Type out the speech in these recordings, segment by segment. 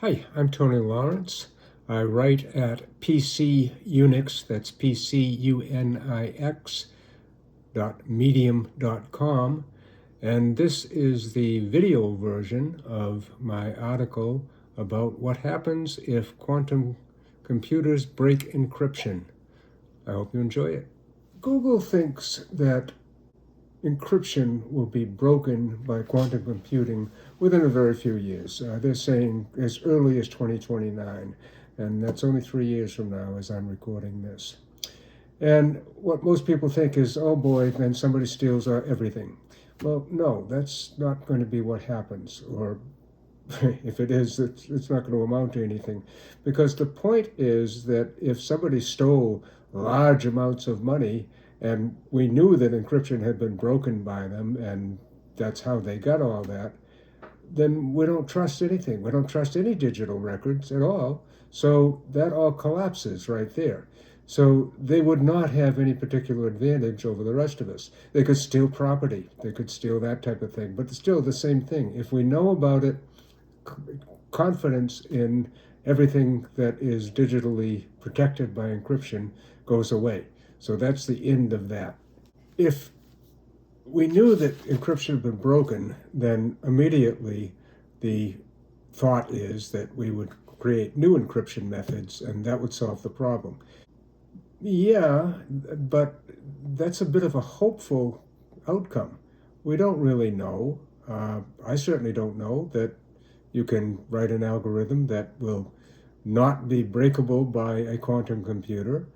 Hi, I'm Tony Lawrence. I write at PC Unix, that's PCUNIX medium.com, and this is the video version of my article about what happens if quantum computers break encryption. I hope you enjoy it. Google thinks that encryption will be broken by quantum computing within a very few years. They're saying as early as 2029, and that's only 3 years from now as I'm recording this. And what most people think is, oh boy, then somebody steals our everything. Well, no, that's not going to be what happens, or if it is, it's not going to amount to anything. Because the point is that if somebody stole large amounts of money, and we knew that encryption had been broken by them, and that's how they got all that, then we don't trust anything. We don't trust any digital records at all. So that all collapses right there. So they would not have any particular advantage over the rest of us. They could steal property. They could steal that type of thing. But it's still the same thing. If we know about it, confidence in everything that is digitally protected by encryption goes away. So that's the end of that. If we knew that encryption had been broken, then immediately the thought is that we would create new encryption methods and that would solve the problem. Yeah, but that's a bit of a hopeful outcome. We don't really know. I certainly don't know that you can write an algorithm that will not be breakable by a quantum computer.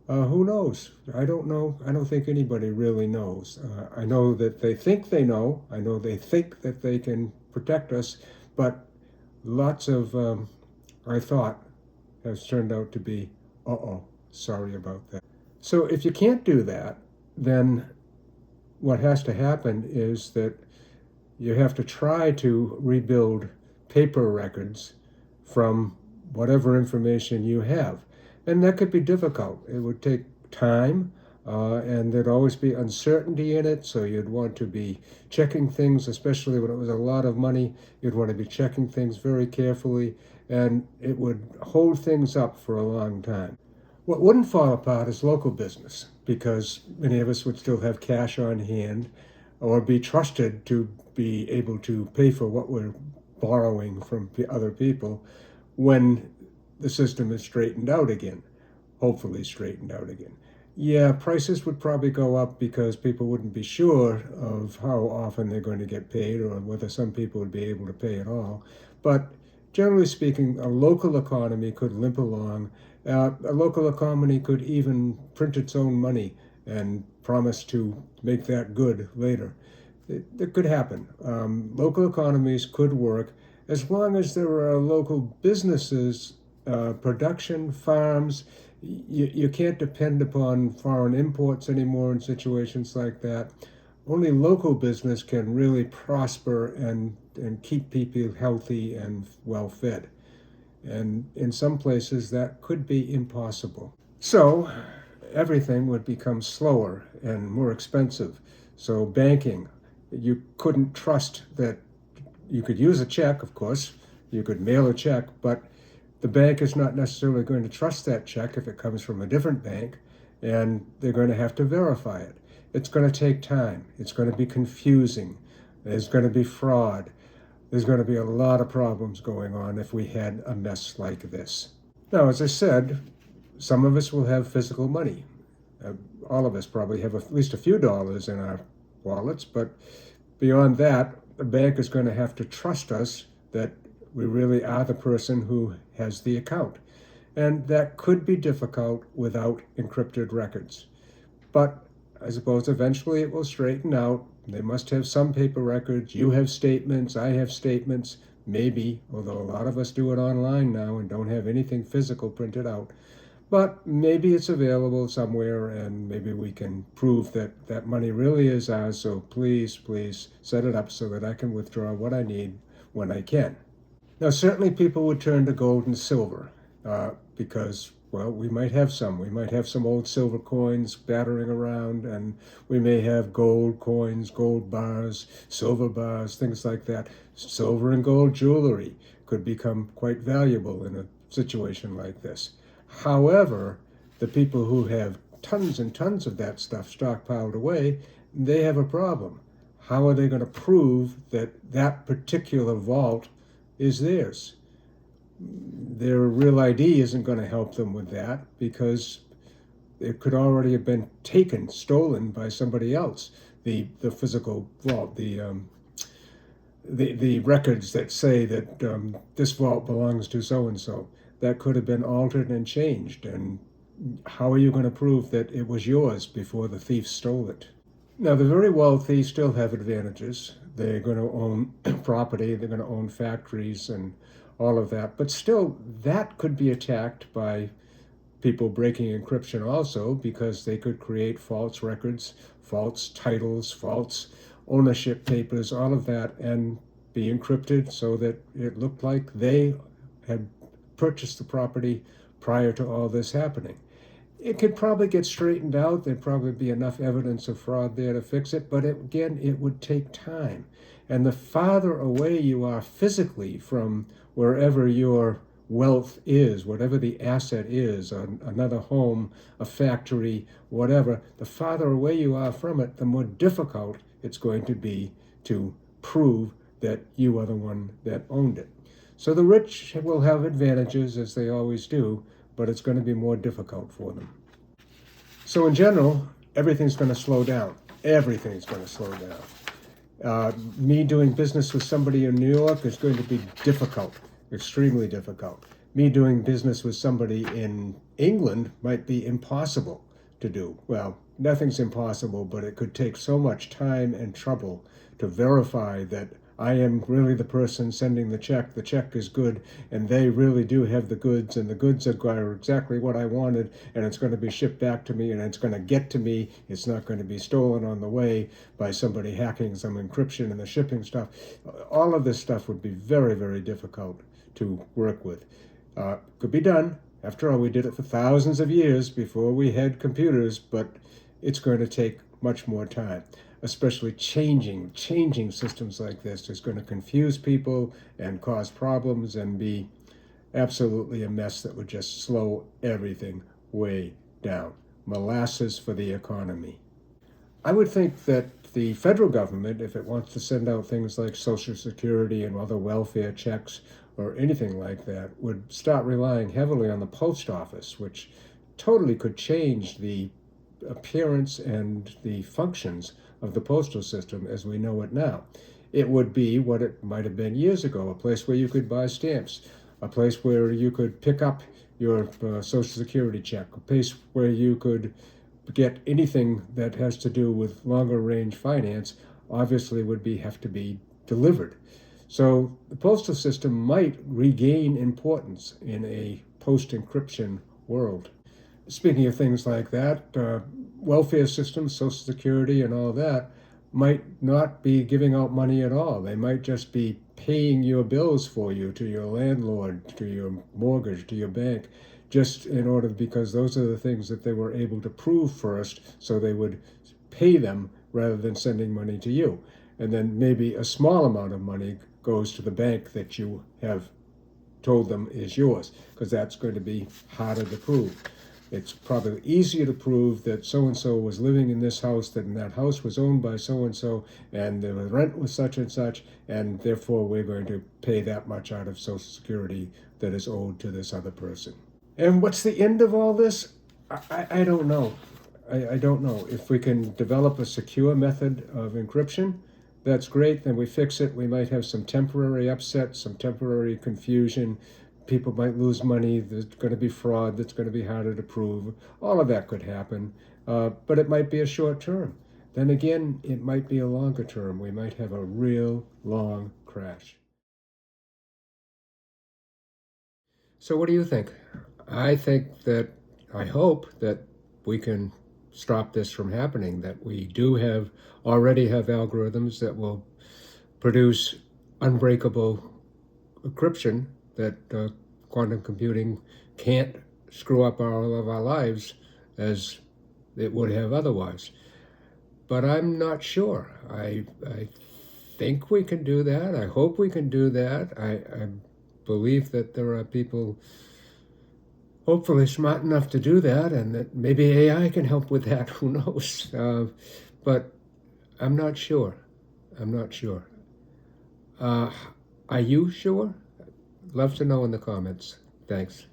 Who knows? I don't know. I don't think anybody really knows. I know that they think they know. I know they think that they can protect us, but lots of, I thought, has turned out to be, sorry about that. So if you can't do that, then what has to happen is that you have to try to rebuild paper records from whatever information you have. And that could be difficult. It would take time, and there'd always be uncertainty in it, so you'd want to be checking things, especially when it was a lot of money. You'd want to be checking things very carefully, and it would hold things up for a long time. What wouldn't fall apart is local business, because many of us would still have cash on hand or be trusted to be able to pay for what we're borrowing from other people when the system is straightened out again, hopefully straightened out again. Yeah, prices would probably go up because people wouldn't be sure of how often they're going to get paid or whether some people would be able to pay at all. But generally speaking, a local economy could limp along. A local economy could even print its own money and promise to make that good later. It could happen. Local economies could work as long as there are local businesses, production, farms. You can't depend upon foreign imports anymore in situations like that. Only local business can really prosper and keep people healthy and well fed. And in some places that could be impossible. So everything would become slower and more expensive. So banking, you couldn't trust that you could use a check, of course, you could mail a check, but the bank is not necessarily going to trust that check if it comes from a different bank, and they're going to have to verify it. It's going to take time. It's going to be confusing. There's going to be fraud. There's going to be a lot of problems going on if we had a mess like this. Now, as I said, some of us will have physical money. All of us probably have at least a few dollars in our wallets, but beyond that, the bank is going to have to trust us that we really are the person who has the account. And that could be difficult without encrypted records. But I suppose eventually it will straighten out. They must have some paper records. You have statements, I have statements, maybe, although a lot of us do it online now and don't have anything physical printed out. But maybe it's available somewhere, and maybe we can prove that that money really is ours. So please set it up so that I can withdraw what I need when I can. Now, certainly people would turn to gold and silver because Well, we might have some. We might have some old silver coins battering around, and we may have gold coins, gold bars, silver bars, things like that. Silver and gold jewelry could become quite valuable in a situation like this. However, the people who have tons and tons of that stuff stockpiled away, they have a problem. How are they going to prove that that particular vault is theirs? Their real ID isn't going to help them with that because it could already have been taken, stolen by somebody else. The physical vault, the records that say that this vault belongs to so and so, that could have been altered and changed. And how are you going to prove that it was yours before the thief stole it? Now, the very wealthy still have advantages. They're going to own property, they're going to own factories and all of that. But still, that could be attacked by people breaking encryption also, because they could create false records, false titles, false ownership papers, all of that, and be encrypted so that it looked like they had purchased the property prior to all this happening. It could probably get straightened out. There'd probably be enough evidence of fraud there to fix it, but again, it would take time. And the farther away you are physically from wherever your wealth is, whatever the asset is, another home, a factory, whatever, the farther away you are from it, the more difficult it's going to be to prove that you are the one that owned it. So the rich will have advantages, as they always do, but it's going to be more difficult for them. So in general, everything's going to slow down. Everything's going to slow down. Me doing business with somebody in New York is going to be difficult, extremely difficult. Me doing business with somebody in England might be impossible to do. Well, nothing's impossible, but it could take so much time and trouble to verify that I am really the person sending the check is good, and they really do have the goods, and the goods are exactly what I wanted, and it's going to be shipped back to me, and it's going to get to me. It's not going to be stolen on the way by somebody hacking some encryption and the shipping stuff. All of this stuff would be very, very difficult to work with. Could be done. After all, we did it for thousands of years before we had computers, but it's going to take much more time. Especially changing systems like this is going to confuse people and cause problems and be absolutely a mess that would just slow everything way down. Molasses for the economy. I would think that the federal government, if it wants to send out things like Social Security and other welfare checks or anything like that, would start relying heavily on the post office, which totally could change the appearance and the functions of the postal system as we know it now. It would be what it might have been years ago, a place where you could buy stamps, a place where you could pick up your Social Security check, a place where you could get anything that has to do with longer range finance, obviously would have to be delivered. So the postal system might regain importance in a post-encryption world. Speaking of things like that, welfare systems, Social Security and all that, might not be giving out money at all. They might just be paying your bills for you to your landlord, to your mortgage, to your bank, just in order, because those are the things that they were able to prove first, so they would pay them rather than sending money to you. And then maybe a small amount of money goes to the bank that you have told them is yours, because that's going to be harder to prove. It's probably easier to prove that so-and-so was living in this house, that that house was owned by so-and-so, and the rent was such and such, and therefore we're going to pay that much out of Social Security that is owed to this other person. And what's the end of all this? I don't know. I don't know. If we can develop a secure method of encryption, that's great. Then we fix it. We might have some temporary upset, some temporary confusion. People might lose money. There's going to be fraud that's going to be harder to prove. All of that could happen. But it might be a short term. Then again, it might be a longer term. We might have a real long crash. So what do you think? I think that, I hope that we can stop this from happening, that we do already have algorithms that will produce unbreakable encryption that quantum computing can't screw up all of our lives as it would have otherwise. But I'm not sure. I think we can do that. I hope we can do that. I believe that there are people hopefully smart enough to do that, and that maybe AI can help with that. Who knows? But I'm not sure. I'm not sure. Are you sure? Love to know in the comments. Thanks.